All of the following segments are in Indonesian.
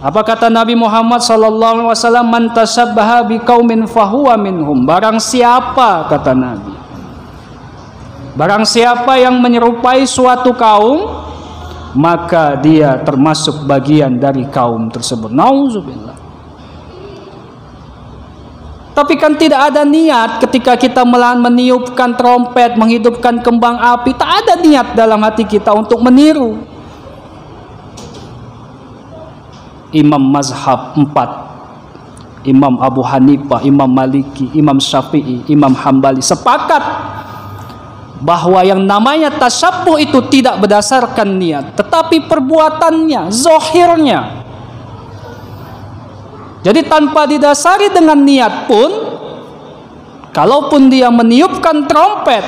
Apa kata Nabi Muhammad SAW? Man tashabbaha biqaumin fahuwa minhum. Barang siapa, kata Nabi, barang siapa yang menyerupai suatu kaum, maka dia termasuk bagian dari kaum tersebut. Nauzubillah. Tapi kan tidak ada niat ketika kita meniupkan trompet, menghidupkan kembang api. Tak ada niat dalam hati kita untuk meniru Imam mazhab 4, Imam Abu Hanifah, Imam Maliki, Imam Syafi'i, Imam Hambali sepakat bahwa yang namanya tasyabbuh itu tidak berdasarkan niat, tetapi perbuatannya, zahirnya. Jadi tanpa didasari dengan niat pun, kalaupun dia meniupkan trompet,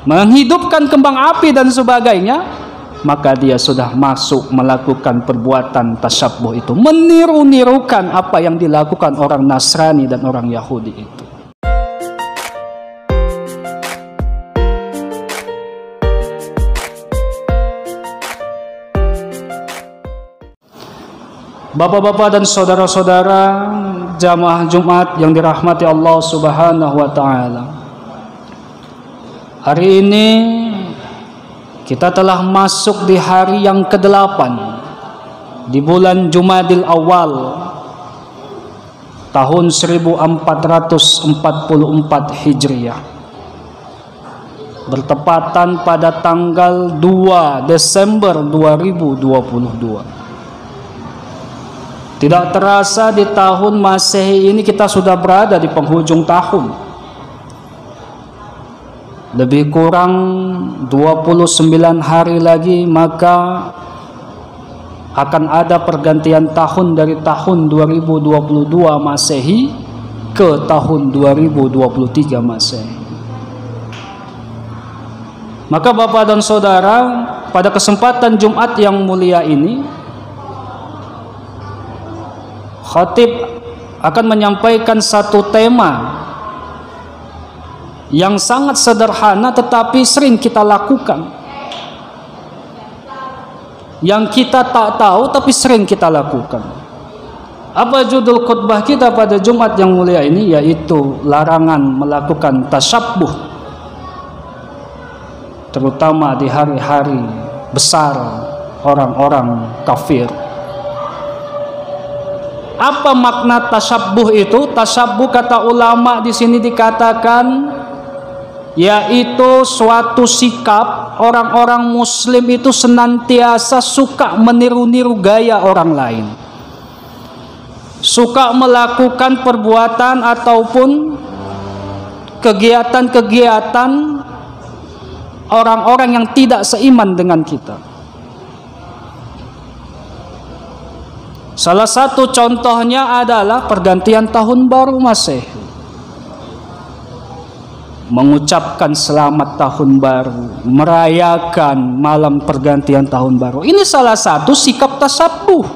menghidupkan kembang api dan sebagainya, maka dia sudah masuk melakukan perbuatan tasyabbuh itu, meniru-nirukan apa yang dilakukan orang Nasrani dan orang Yahudi itu. Bapak-bapak dan saudara-saudara jamaah Jumat yang dirahmati Allah Subhanahu wa taala. Hari ini kita telah masuk di hari yang ke-8 di bulan Jumadil Awal tahun 1444 Hijriah, bertepatan pada tanggal 2 Desember 2022. Tidak terasa di tahun Masehi ini kita sudah berada di penghujung tahun. Lebih kurang 29 hari lagi maka akan ada pergantian tahun dari tahun 2022 Masehi ke tahun 2023 Masehi. Maka Bapak dan Saudara, pada kesempatan Jumat yang mulia ini, khatib akan menyampaikan satu tema yang sangat sederhana tetapi sering kita lakukan, yang kita tak tahu tapi sering kita lakukan. Apa judul khutbah kita pada Jumat yang mulia ini? Yaitu larangan melakukan tasyabbuh, terutama di hari-hari besar orang-orang kafir. Apa makna tasyabbuh itu? Tasyabbuh kata ulama di sini dikatakan yaitu suatu sikap orang-orang muslim itu senantiasa suka meniru-niru gaya orang lain, suka melakukan perbuatan ataupun kegiatan-kegiatan orang-orang yang tidak seiman dengan kita. Salah satu contohnya adalah pergantian tahun baru Masehi, mengucapkan selamat tahun baru, merayakan malam pergantian tahun baru. Ini salah satu sikap tasyabbuh.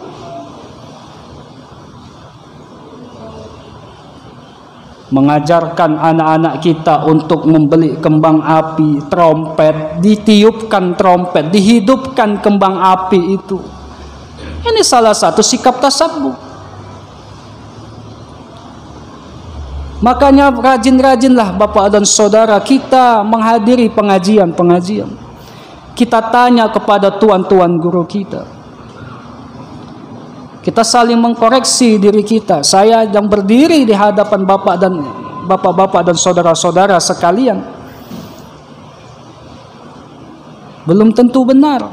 Mengajarkan anak-anak kita untuk membeli kembang api, trompet, ditiupkan trompet, dihidupkan kembang api itu. Ini salah satu sikap tasyabbuh. Makanya rajin-rajinlah Bapak dan Saudara kita menghadiri pengajian-pengajian. Kita tanya kepada tuan-tuan guru kita. Kita saling mengkoreksi diri kita. Saya yang berdiri di hadapan Bapak-bapak dan saudara-saudara sekalian, belum tentu benar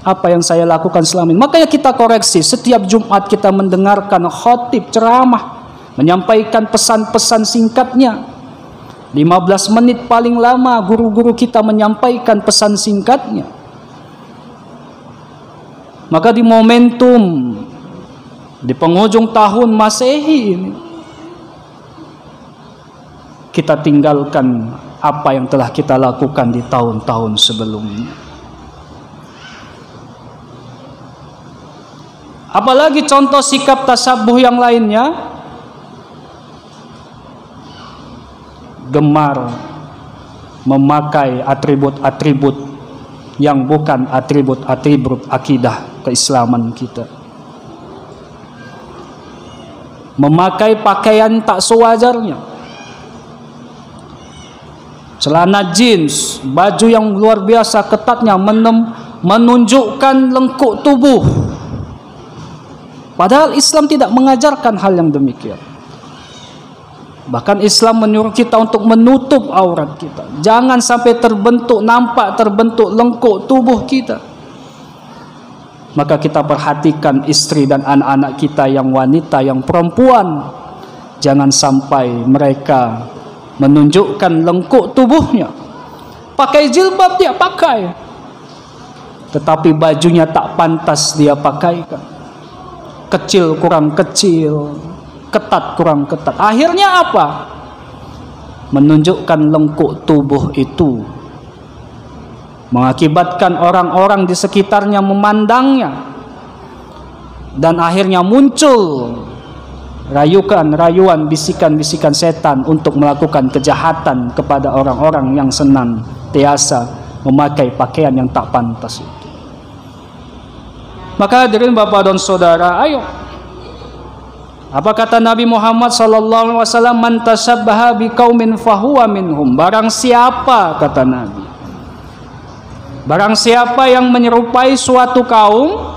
apa yang saya lakukan selama ini. Makanya kita koreksi. Setiap Jumat kita mendengarkan khatib ceramah, menyampaikan pesan-pesan singkatnya. 15 menit paling lama guru-guru kita menyampaikan pesan singkatnya. Maka di momentum di penghujung tahun Masehi ini, kita tinggalkan apa yang telah kita lakukan di tahun-tahun sebelumnya. Apalagi contoh sikap tasyabbuh yang lainnya, gemar memakai atribut-atribut yang bukan atribut-atribut akidah keislaman kita. memakai pakaian tak sewajarnya, celana jeans, baju yang luar biasa ketatnya, menunjukkan lengkuk tubuh. Padahal Islam tidak mengajarkan hal yang demikian. Bahkan Islam menyuruh kita untuk menutup aurat kita. Jangan sampai nampak terbentuk lengkuk tubuh kita. Maka kita perhatikan istri dan anak-anak kita yang wanita, yang perempuan. Jangan sampai mereka menunjukkan lengkuk tubuhnya. Pakai jilbab dia pakai, tetapi bajunya tak pantas dia pakaikan. Kecil kurang kecil, ketat kurang ketat. Akhirnya apa? Menunjukkan lengkuk tubuh itu mengakibatkan orang-orang di sekitarnya memandangnya, dan akhirnya muncul rayuan, bisikan-bisikan setan untuk melakukan kejahatan kepada orang-orang yang senantiasa memakai pakaian yang tak pantas itu. Maka hadirin Bapak dan Saudara, ayo, apa kata Nabi Muhammad SAW? Man tasabbaha biqaumin fahuwa minhum. Barang siapa, kata Nabi, barang siapa yang menyerupai suatu kaum,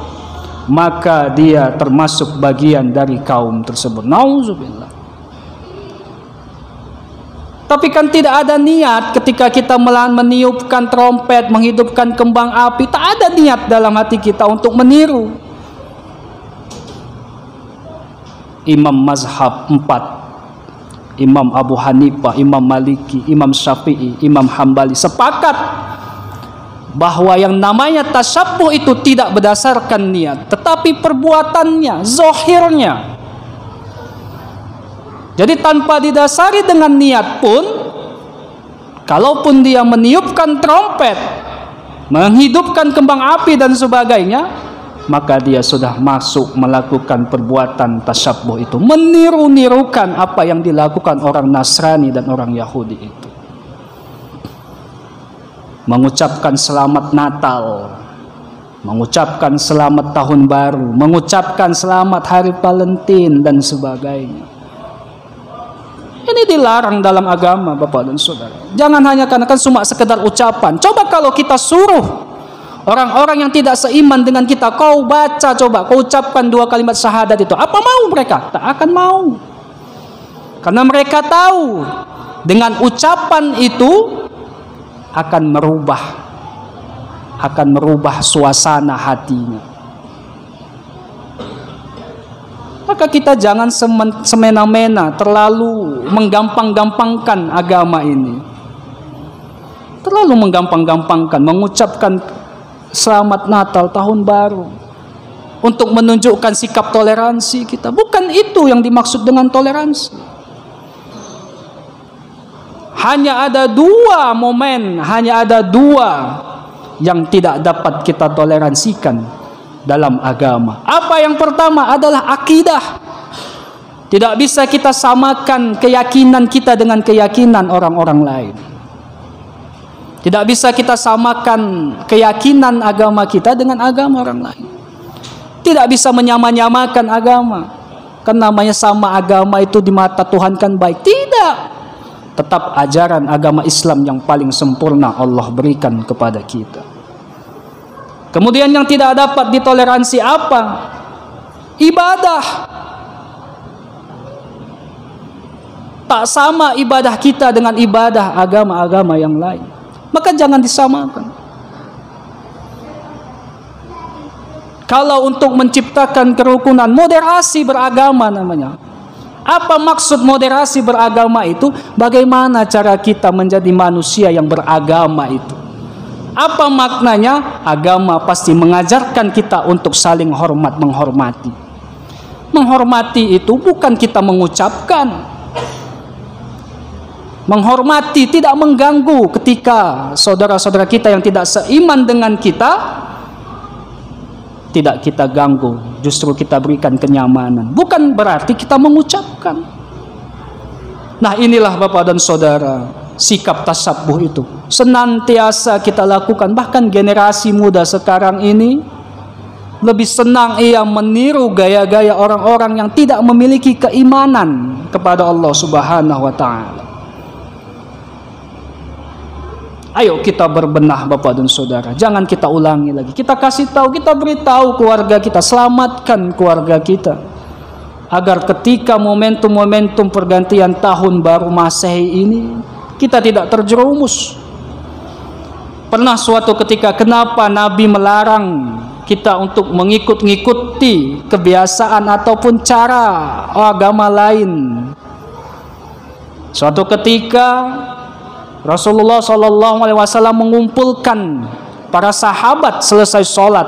maka dia termasuk bagian dari kaum tersebut. Nauzubillah. Tapi kan tidak ada niat ketika kita meniupkan trompet, menghidupkan kembang api. Tak ada niat dalam hati kita untuk meniru imam mazhab 4, Imam Abu Hanifah, Imam Maliki, Imam Syafi'i, Imam Hambali sepakat bahwa yang namanya tasyabuh itu tidak berdasarkan niat, tetapi perbuatannya, zahirnya. Jadi tanpa didasari dengan niat pun, kalaupun dia meniupkan trompet, menghidupkan kembang api dan sebagainya, maka dia sudah masuk melakukan perbuatan tasyabuh itu, meniru-nirukan apa yang dilakukan orang Nasrani dan orang Yahudi itu. Mengucapkan selamat Natal, mengucapkan selamat Tahun Baru, mengucapkan selamat Hari Valentine dan sebagainya. Ini dilarang dalam agama, Bapak dan Saudara. Jangan hanya karena cuma sekedar ucapan. Coba kalau kita suruh orang-orang yang tidak seiman dengan kita, kau baca, coba kau ucapkan 2 kalimat syahadat itu, apa mau mereka? Tak akan mau. Karena mereka tahu dengan ucapan itu akan merubah suasana hatinya. Maka kita jangan semena-mena terlalu menggampang-gampangkan agama ini. Terlalu menggampang-gampangkan, mengucapkan selamat Natal, Tahun Baru untuk menunjukkan sikap toleransi kita. Bukan itu yang dimaksud dengan toleransi. Hanya ada 2 momen, hanya ada 2 yang tidak dapat kita toleransikan dalam agama. Apa yang pertama adalah akidah. Tidak bisa kita samakan keyakinan kita dengan keyakinan orang-orang lain. Tidak bisa kita samakan keyakinan agama kita dengan agama orang lain. Tidak bisa menyamakan agama. Kan namanya sama agama itu di mata Tuhan kan baik. Tidak. Tetap ajaran agama Islam yang paling sempurna Allah berikan kepada kita. Kemudian yang tidak dapat ditoleransi apa? Ibadah. Tak sama ibadah kita dengan ibadah agama-agama yang lain. Maka jangan disamakan. Kalau untuk menciptakan kerukunan, moderasi beragama namanya. Apa maksud moderasi beragama itu? Bagaimana cara kita menjadi manusia yang beragama itu? Apa maknanya? Agama pasti mengajarkan kita untuk saling menghormati. Menghormati itu bukan kita mengucapkan. Menghormati tidak mengganggu ketika saudara-saudara kita yang tidak seiman dengan kita, tidak kita ganggu, justru kita berikan kenyamanan. Bukan berarti kita mengucapkan. Nah, inilah Bapak dan Saudara, sikap tasyabuh itu senantiasa kita lakukan. Bahkan generasi muda sekarang ini Lebih senang ia meniru gaya-gaya orang-orang yang tidak memiliki keimanan kepada Allah Subhanahu wa taala. Ayo kita berbenah Bapak dan Saudara. Jangan kita ulangi lagi. Kita kasih tahu, kita beritahu keluarga kita, selamatkan keluarga kita. Agar ketika momentum-momentum pergantian tahun baru Masehi ini kita tidak terjerumus. Pernah suatu ketika kenapa Nabi melarang kita untuk mengikuti kebiasaan ataupun cara agama lain? Suatu ketika Rasulullah SAW mengumpulkan para sahabat selesai sholat.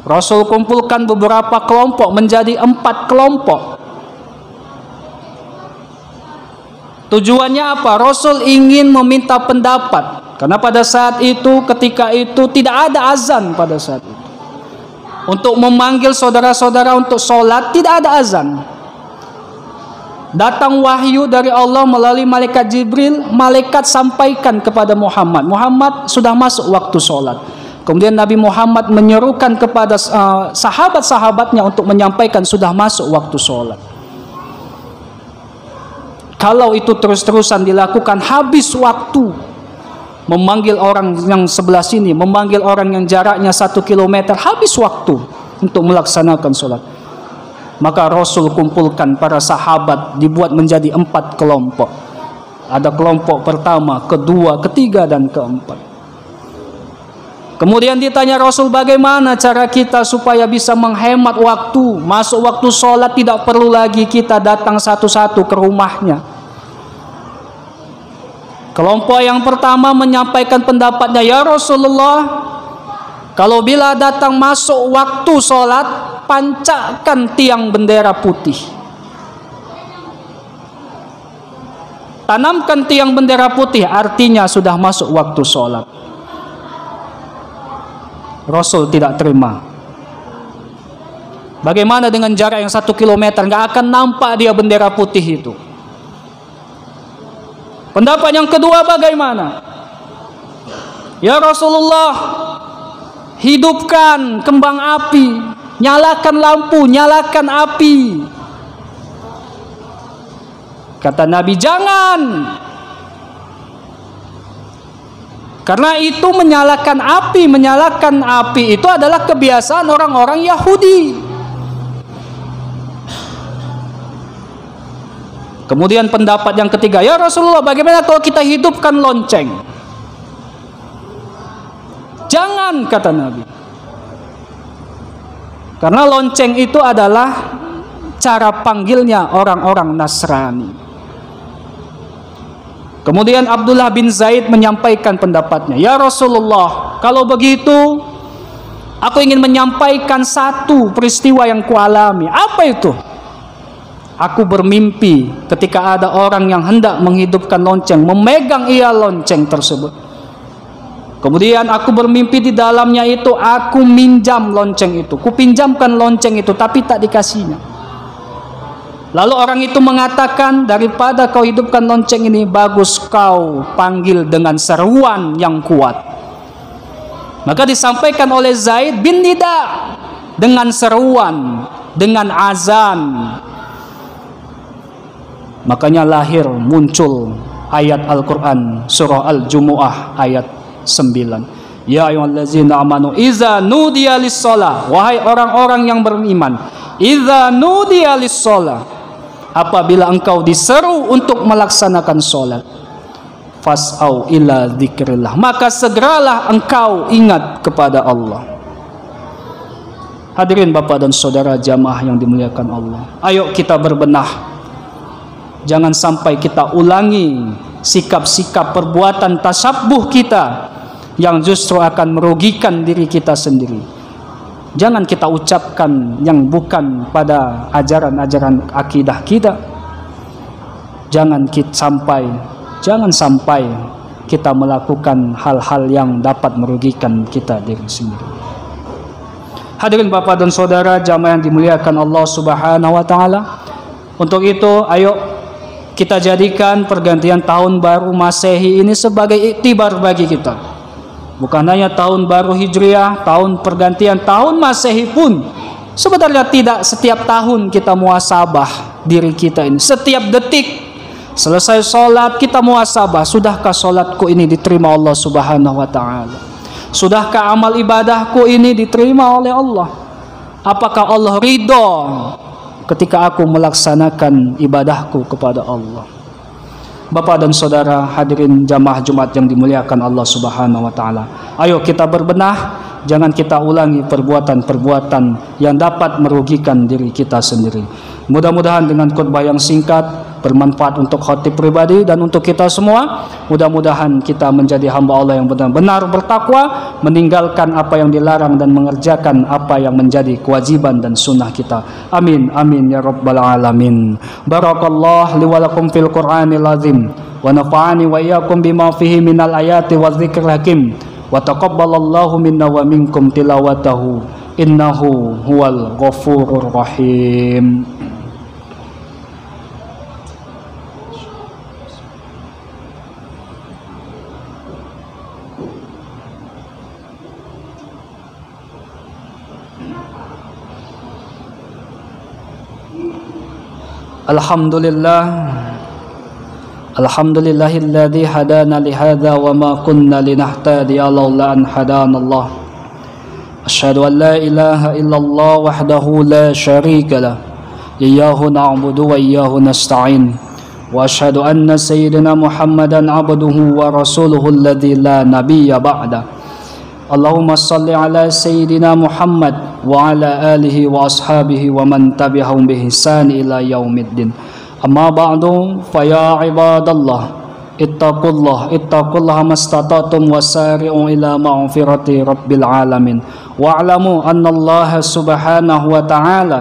Rasul kumpulkan beberapa kelompok menjadi 4 kelompok. Tujuannya apa? Rasul ingin meminta pendapat. Karena pada saat itu, ketika itu tidak ada azan pada saat itu. Untuk memanggil saudara-saudara untuk sholat tidak ada azan. Datang wahyu dari Allah melalui malaikat Jibril. Malaikat sampaikan kepada Muhammad. Muhammad sudah masuk waktu sholat. Kemudian Nabi Muhammad menyerukan kepada sahabat-sahabatnya untuk menyampaikan sudah masuk waktu sholat. Kalau itu terus-terusan dilakukan, habis waktu. Memanggil orang yang sebelah sini, memanggil orang yang jaraknya 1 kilometer, habis waktu untuk melaksanakan sholat. Maka Rasul kumpulkan para sahabat, dibuat menjadi 4 kelompok. Ada kelompok pertama, kedua, ketiga, dan keempat. Kemudian ditanya Rasul, bagaimana cara kita supaya bisa menghemat waktu? Masuk waktu sholat tidak perlu lagi kita datang satu-satu ke rumahnya. Kelompok yang pertama menyampaikan pendapatnya, ya Rasulullah, kalau bila datang masuk waktu sholat, pancakkan tiang bendera putih. Tanamkan tiang bendera putih, artinya sudah masuk waktu sholat. Rasul tidak terima. Bagaimana dengan jarak yang 1 kilometer? Gak akan nampak dia bendera putih itu. Pendapat yang kedua bagaimana? Ya Rasulullah, hidupkan kembang api, nyalakan lampu, nyalakan api. Kata Nabi, jangan. Karena itu menyalakan api itu adalah kebiasaan orang-orang Yahudi. Kemudian pendapat yang ketiga, ya Rasulullah, bagaimana kalau kita hidupkan lonceng? Jangan, kata Nabi. Karena lonceng itu adalah cara panggilnya orang-orang Nasrani. Kemudian Abdullah bin Zaid menyampaikan pendapatnya, ya Rasulullah, kalau begitu aku ingin menyampaikan satu peristiwa yang kualami. Apa itu? Aku bermimpi ketika ada orang yang hendak menghidupkan lonceng, memegang ia lonceng tersebut. Kemudian aku bermimpi di dalamnya itu aku minjam lonceng itu, kupinjamkan lonceng itu, tapi tak dikasihnya. Lalu orang itu mengatakan, daripada kau hidupkan lonceng ini, bagus kau panggil dengan seruan yang kuat. Maka disampaikan oleh Zaid bin Nida dengan seruan, dengan azan. Makanya muncul ayat Al-Quran surah Al-Jumu'ah ayat 9. Ya ayyuhallazina amanu iza nudiya lis-shalah, wahai orang-orang yang beriman, iza nudiya lis-shalah, apabila engkau diseru untuk melaksanakan sholat, fas'au ila dzikrillah, maka segeralah engkau ingat kepada Allah. Hadirin Bapak dan Saudara jamaah yang dimuliakan Allah, ayo kita berbenah. Jangan sampai kita ulangi sikap-sikap perbuatan tasabbuh kita yang justru akan merugikan diri kita sendiri. Jangan kita ucapkan yang bukan pada ajaran-ajaran akidah kita. Jangan sampai kita melakukan hal-hal yang dapat merugikan kita diri sendiri. Hadirin Bapak dan Saudara jamaah yang dimuliakan Allah Subhanahu wa taala. Untuk itu ayo kita jadikan pergantian tahun baru Masehi ini sebagai iktibar bagi kita. Bukan hanya tahun baru Hijriah, tahun pergantian, tahun Masehi pun sebenarnya tidak setiap tahun kita muhasabah diri kita ini. Setiap detik selesai sholat kita muhasabah, sudahkah sholatku ini diterima Allah Subhanahu wa ta'ala? Sudahkah amal ibadahku ini diterima oleh Allah? Apakah Allah ridho ketika aku melaksanakan ibadahku kepada Allah? Bapak dan saudara hadirin jamaah Jumat yang dimuliakan Allah Subhanahu wa ta'ala, ayo kita berbenah, jangan kita ulangi perbuatan-perbuatan yang dapat merugikan diri kita sendiri. Mudah-mudahan dengan khutbah yang singkat bermanfaat untuk khatib pribadi dan untuk kita semua. Mudah-mudahan kita menjadi hamba Allah yang benar-benar bertakwa, meninggalkan apa yang dilarang dan mengerjakan apa yang menjadi kewajiban dan sunnah kita. Amin amin ya rabbal alamin. Barakallahu li wa lakum fil Qur'anil azim wa nafa'ani wa iyyakum bima fihi minal ayati wadh-dhikril hakim wa taqabbalallahu minna wa minkum tilawatahu innahu huwal ghafurur rahim. Alhamdulillahilladzi hadana lihadza wa ma kunna linahtadiya laula an hadanallah. Asyhadu an la ilaha illallah wahdahu la syarika lah. Iyyahu na'budu wa iyyahu nasta'in. Wa asyhadu anna sayyidina Muhammadan abduhu wa rasuluhu alladzi la nabiyya ba'da. Allahumma salli ala sayyidina Muhammad wa ala alihi wa ashabihi wa man tabi'ahum bi ihsan ila yaumiddin. Amma ba'du fa ya ibadallah ittaqullaha mastata'tum wasari'u ila maghfirati rabbil alamin wa'lamu anna Allah subhanahu wa ta'ala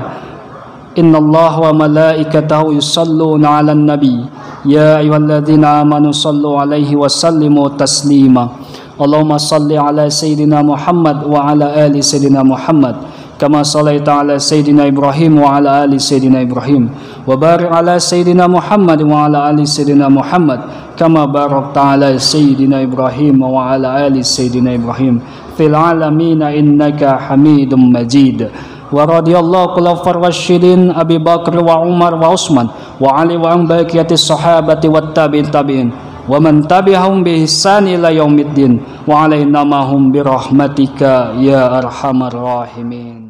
innallaha wa malaikatahu yusalluna 'alan nabi ya ayyuhalladzina amanu sallu 'alaihi wa sallimu taslima. Allahumma salli ala Sayyidina Muhammad wa ala ali Sayyidina Muhammad kama sallaita ala Sayyidina Ibrahim wa ala ali Sayyidina Ibrahim wa barik ala Sayyidina Muhammad wa ala ali Sayyidina Muhammad kama barakta ala Sayyidina Ibrahim wa ala ali Sayyidina Ibrahim fil alamin innaka Hamidum Majid. Wa radiyallahu khulafar rasyidin Abi Bakr wa Umar wa Utsman wa Ali wa an baqiyatis sahabati wat tabi'in wa man tabi'ahum bi ihsan ila yaumiddin wa alaina mahum bi rahmatika ya arhamar rahimin.